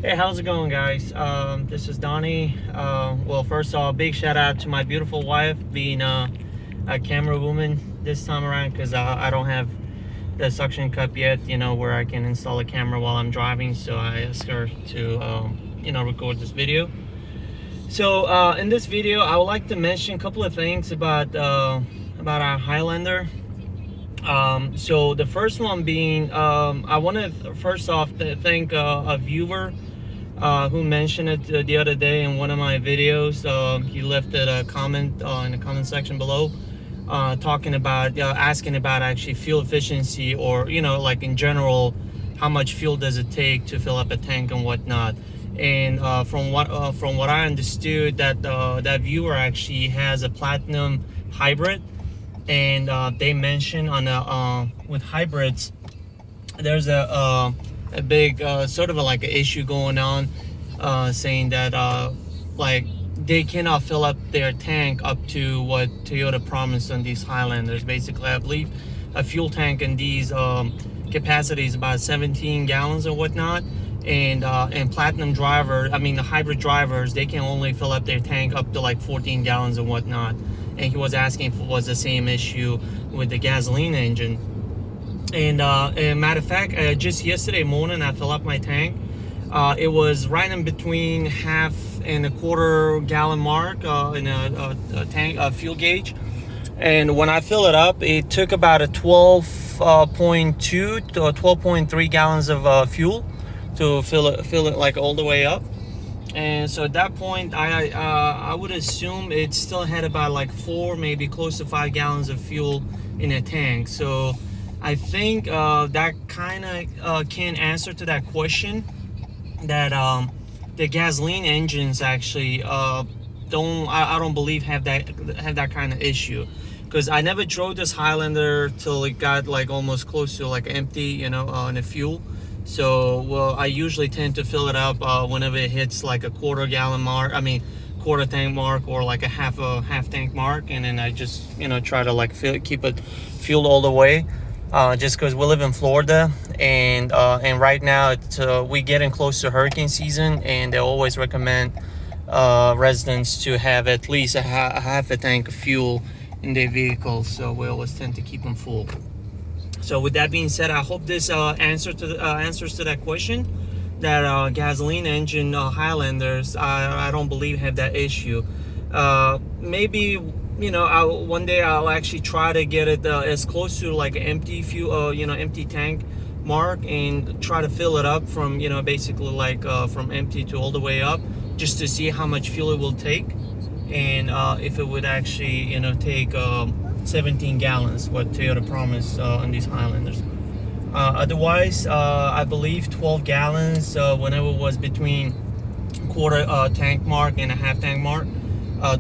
Hey, how's it going, guys? This is Donnie. Well, first off, big shout out to my beautiful wife being a camera woman this time around, because I don't have the suction cup yet, where I can install a camera while I'm driving. So I asked her to, record this video. So in this video, I would like to mention a couple of things about our Highlander. So the first one being, I want to first off thank a viewer who mentioned it the other day in one of my videos. He left a comment in the comment section below, talking about asking about actually fuel efficiency, or like in general, how much fuel does it take to fill up a tank and whatnot. And from what I understood, that viewer actually has a platinum hybrid, and they mentioned on with hybrids, there's a big sort of like an issue going on, saying that like they cannot fill up their tank up to what Toyota promised on these Highlanders. Basically, I believe a fuel tank in these capacities about 17 gallons or whatnot, and platinum the hybrid drivers, they can only fill up their tank up to like 14 gallons and whatnot. And he was asking if it was the same issue with the gasoline engine. And matter of fact, just yesterday morning, I filled up my tank. It was right in between half and a quarter gallon mark in a tank fuel gauge. And when I fill it up, it took about a 12.2 to 12.3 gallons of fuel to fill it like all the way up. And so at that point, I would assume it still had about like 4, maybe close to 5 gallons of fuel in a tank. So I think that kind of can answer to that question, that the gasoline engines actually I don't believe have that kind of issue, because I never drove this Highlander till it got like almost close to like empty, in the fuel. So I usually tend to fill it up whenever it hits like a quarter tank mark, or like a half tank mark, and then I just try to like keep it fueled all the way. Just because we live in Florida, and right now we getting close to hurricane season, and they always recommend residents to have at least a half a tank of fuel in their vehicles. So we always tend to keep them full. So with that being said, I hope this answers to that question. That gasoline engine Highlanders, I don't believe have that issue. Maybe one day I'll actually try to get it as close to like an empty fuel, empty tank mark, and try to fill it up from basically like from empty to all the way up, just to see how much fuel it will take, and if it would actually take 17 gallons, what Toyota promised on these Highlanders. Otherwise, I believe 12 gallons whenever it was between quarter tank mark and a half tank mark.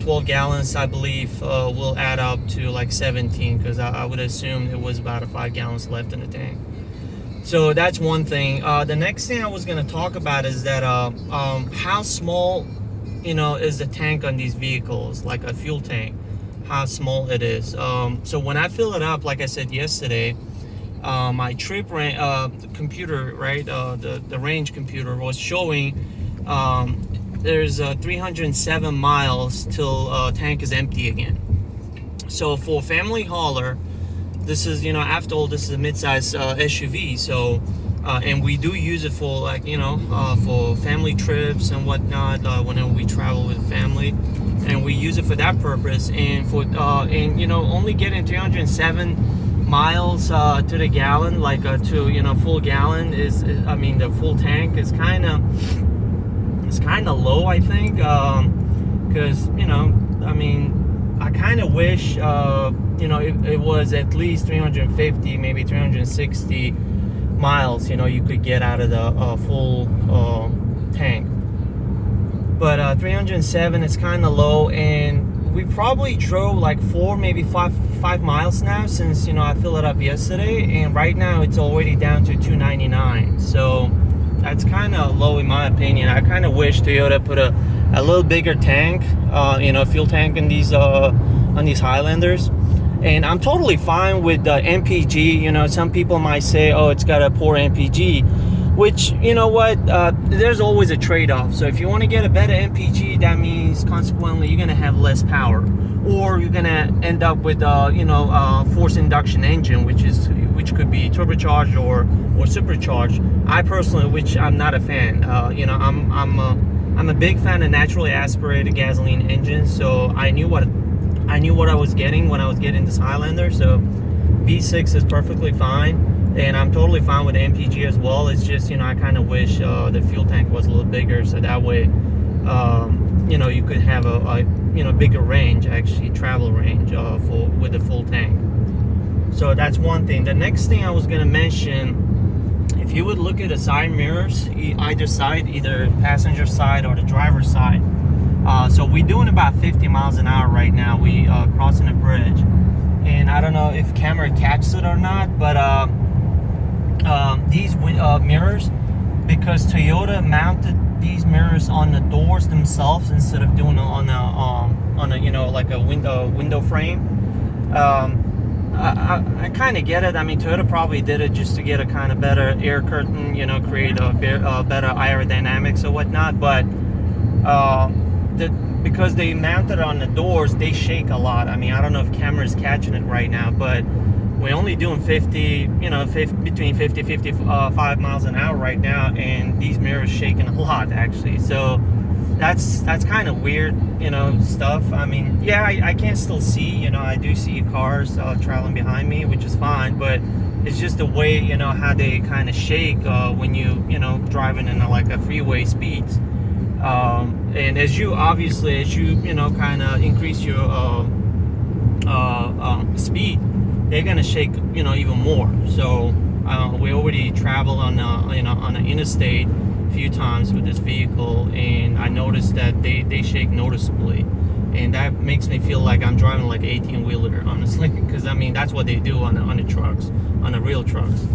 12 gallons, I believe, will add up to like 17, because I would assume it was about 5 gallons left in the tank. So that's one thing. The next thing I was going to talk about is that how small is the tank on these vehicles, like a fuel tank, how small it is. So when I fill it up, like I said yesterday, my trip computer, right, the range computer was showing there's 307 miles till tank is empty again. So for family hauler, this is after all, this is a mid-size SUV. So and we do use it for like for family trips and whatnot, whenever we travel with family, and we use it for that purpose. And for only getting 307 miles to the gallon, like to full gallon is the full tank is kind of low, I think, because I kind of wish it was at least 350, maybe 360 miles you could get out of the full tank. But 307 is kind of low, and we probably drove like 4, maybe 5 miles now since I filled it up yesterday, and right now it's already down to 299. So that's kind of low in my opinion. I kind of wish Toyota put a little bigger tank, fuel tank in these on these Highlanders. And I'm totally fine with the MPG. Some people might say, oh, it's got a poor MPG. which, you know what, there's always a trade-off. So if you want to get a better MPG, that means consequently you're gonna have less power, or you're gonna end up with forced induction engine, which could be turbocharged or supercharged. I personally, which I'm not a fan. I'm a big fan of naturally aspirated gasoline engines, so I knew what I was getting when I was getting this Highlander. So V6 is perfectly fine, and I'm totally fine with MPG as well. It's just, I kind of wish the fuel tank was a little bigger, so that way you could have a bigger range, actually travel range with a full tank. So that's one thing. The next thing I was going to mention, if you would look at the side mirrors, either side, either passenger side or the driver's side. So we're doing about 50 miles an hour right now. We crossing a bridge, and I don't know if camera catches it or not, but these mirrors, because Toyota mounted these mirrors on the doors themselves instead of doing it on a like a window frame. I kind of get it. I mean, Toyota probably did it just to get a kind of better air curtain, create a better aerodynamics or whatnot. But because they mounted it on the doors, they shake a lot. I mean, I don't know if camera's catching it right now, but we're only doing 50, between 50 55 miles an hour right now, and these mirrors shaking a lot actually. So that's kind of weird, stuff. I mean, yeah, I can still see, I do see cars traveling behind me, which is fine, but it's just the way, how they kind of shake when driving in like a freeway speeds. And as you kind of increase your speed, they're gonna shake, even more. So we already traveled on an interstate a few times with this vehicle, and I noticed that they shake noticeably, and that makes me feel like I'm driving like an 18-wheeler, honestly, because I mean that's what they do on the trucks, on the real trucks.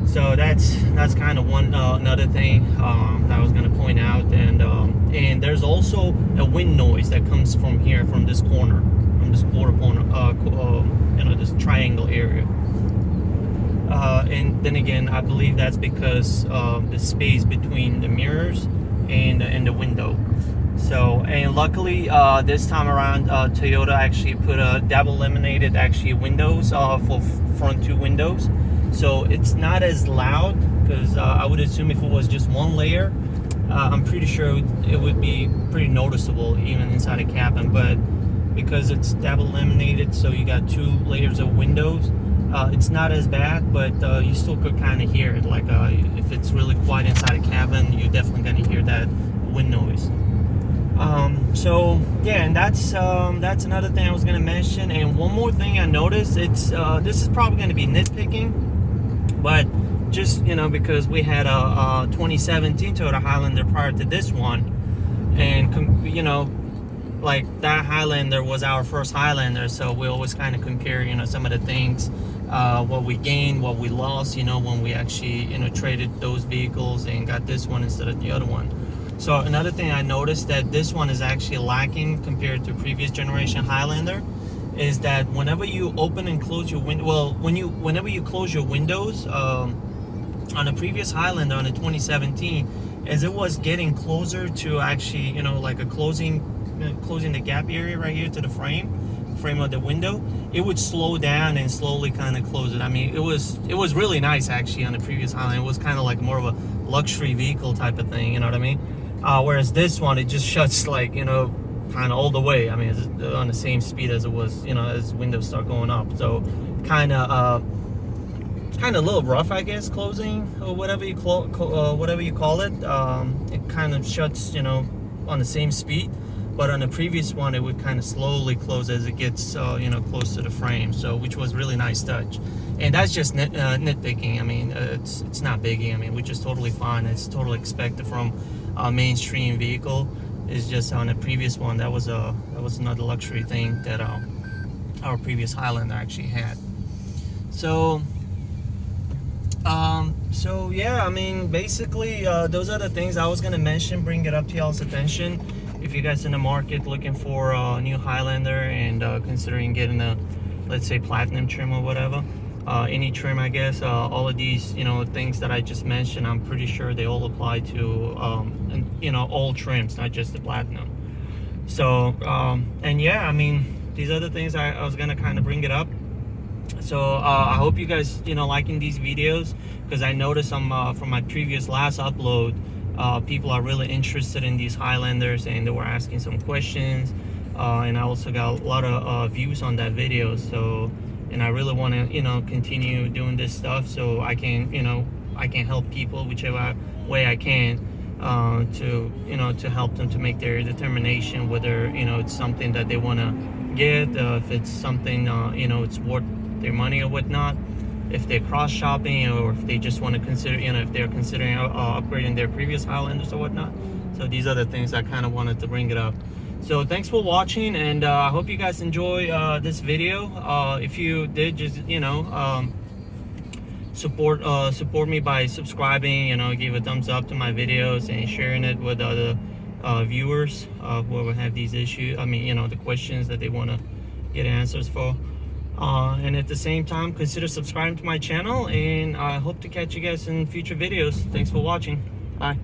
So that's kind of another thing that I was going to point out, and there's also a wind noise that comes from here, from this corner, this this triangle area. And then again, I believe that's because of the space between the mirrors and the window. So, and luckily this time around, Toyota actually put a double laminated windows for front two windows. So it's not as loud, because I would assume if it was just one layer, I'm pretty sure it would be pretty noticeable even inside a cabin. But because it's double laminated, so you got two layers of windows, it's not as bad, but you still could kind of hear it. Like if it's really quiet inside a cabin, you're definitely going to hear that wind noise. So yeah, and that's another thing I was going to mention. And one more thing I noticed, it's this is probably going to be nitpicking, but just because we had a 2017 Toyota Highlander prior to this one, and like that Highlander was our first Highlander, so we always kind of compare some of the things, what we gained, what we lost, when we actually traded those vehicles and got this one instead of the other one. So another thing I noticed, that this one is actually lacking compared to previous generation Highlander, is that whenever you open and close your window, whenever you close your windows, on the previous Highlander, on the 2017, as it was getting closer to actually, like a closing the gap area right here to the frame of the window, it would slow down and slowly kind of close it. I mean, it was really nice actually on the previous Highlander. It was kind of like more of a luxury vehicle type of thing, you know what I mean? Whereas this one, it just shuts like, kind of all the way. I mean, it's on the same speed as it was, as windows start going up. So kind of a little rough, I guess, closing, or whatever you call it. It kind of shuts, on the same speed. But on the previous one, it would kind of slowly close as it gets, close to the frame. So, which was really nice touch. And that's just nitpicking. I mean, it's not biggie. I mean, we're just totally fine. It's totally expected from a mainstream vehicle. It's just on the previous one, that was another luxury thing that our previous Highlander actually had. So yeah, I mean, basically, those are the things I was gonna mention, bring it up to y'all's attention. If you guys in the market looking for a new Highlander and considering getting a, let's say, platinum trim or whatever, any trim, I guess. All of these, you know, things that I just mentioned, I'm pretty sure they all apply to, you know, all trims, not just the platinum. So, and yeah, I mean, these other things I was gonna kind of bring it up. So I hope you guys, you know, liking these videos, because I noticed from my previous last upload, people are really interested in these Highlanders, and they were asking some questions, and I also got a lot of views on that video. So, and I really want to, you know, continue doing this stuff so I can, you know, I can help people whichever way I can, to, you know, to help them to make their determination whether, you know, it's something that they want to get, if it's something, you know, it's worth their money or whatnot, if they're cross shopping, or if they just want to consider, you know, if they're considering upgrading their previous Highlanders or whatnot. So these are the things I kind of wanted to bring it up. So thanks for watching, and I hope you guys enjoy this video. If you did, just, you know, support me by subscribing, you know, give a thumbs up to my videos and sharing it with other viewers who will have these issues, I mean, you know, the questions that they want to get answers for. And at the same time, consider subscribing to my channel, and I hope to catch you guys in future videos. Thanks for watching. Bye.